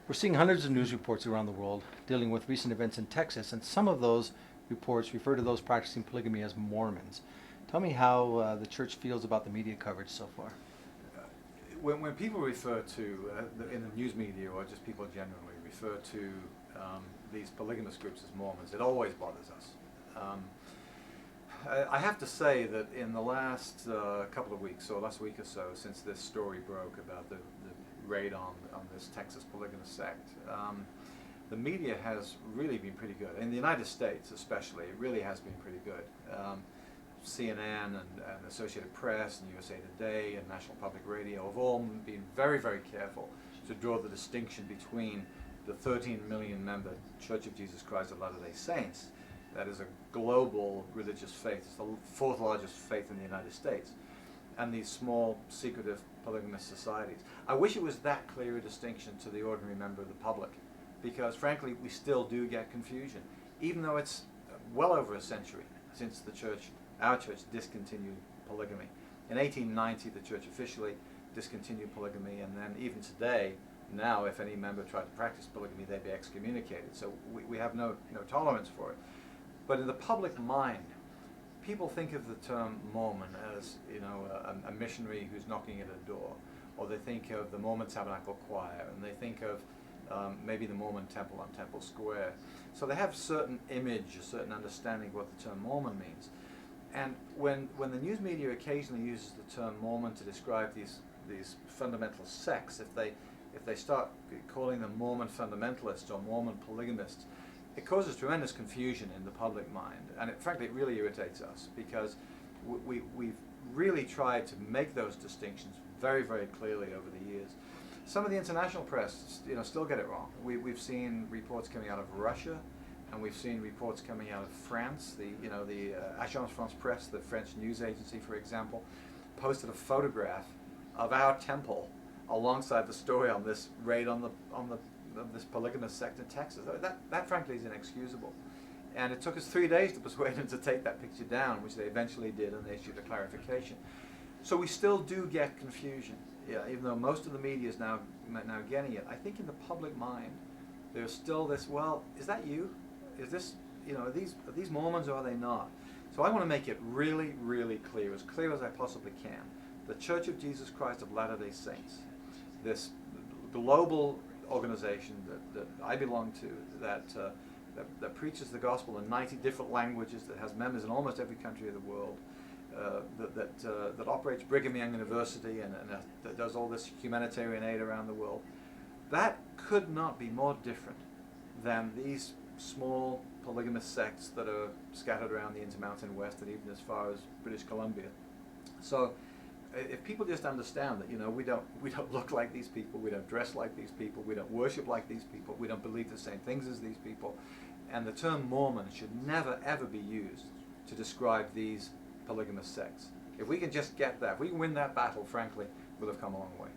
We're seeing hundreds of news reports around the world dealing with recent events in Texas, and some of those reports refer to those practicing polygamy as Mormons. Tell me how the church feels about the media coverage so far. When people refer to, in the news media or just people generally refer to these polygamous groups as Mormons, it always bothers us. I have to say that in the last couple of weeks, or last week or so, since this story broke about the raid on this Texas polygamous sect, the media has really been pretty good. In the United States especially, it really has been pretty good. CNN and Associated Press and USA Today and National Public Radio have all been very, very careful to draw the distinction between the 13 million member Church of Jesus Christ of Latter-day Saints, that is a global religious faith, it's the fourth largest faith in the United States, and these small, secretive, polygamous societies. I wish it was that clear a distinction to the ordinary member of the public, because frankly we still do get confusion, even though it's well over a century since our church discontinued polygamy. In 1890 the church officially discontinued polygamy, and then even today, now if any member tried to practice polygamy they'd be excommunicated. So we have no tolerance for it. But in the public mind, people think of the term Mormon as, a missionary who's knocking at a door, or they think of the Mormon Tabernacle Choir, and they think of maybe the Mormon Temple on Temple Square. So they have a certain image, a certain understanding of what the term Mormon means. And when the news media occasionally uses the term Mormon to describe these fundamental sects, if they start calling them Mormon fundamentalists or Mormon polygamists, it causes tremendous confusion in the public mind, and frankly it really irritates us, because we've really tried to make those distinctions very, very clearly over the years. Some of the international press, still get it wrong. We've seen reports coming out of Russia, and we've seen reports coming out of France. The Agence France Presse, the French news agency, for example, posted a photograph of our temple alongside the story on this raid on this polygamous sect in Texas. That frankly is inexcusable. And it took us 3 days to persuade them to take that picture down, which they eventually did, and they issued a clarification. So we still do get confusion, even though most of the media is now getting it. I think in the public mind, there's still this, well, is that you? Is this, are these Mormons or are they not? So I want to make it really, really clear as I possibly can. The Church of Jesus Christ of Latter-day Saints, this global organization that I belong to, that preaches the gospel in 90 different languages, that has members in almost every country of the world, that operates Brigham Young University and that does all this humanitarian aid around the world, that could not be more different than these small polygamous sects that are scattered around the Intermountain West and even as far as British Columbia. So if people just understand that, we don't look like these people, we don't dress like these people, we don't worship like these people, we don't believe the same things as these people, and the term Mormon should never ever be used to describe these polygamous sects. If we can just get that, if we can win that battle, frankly, we'll have come a long way.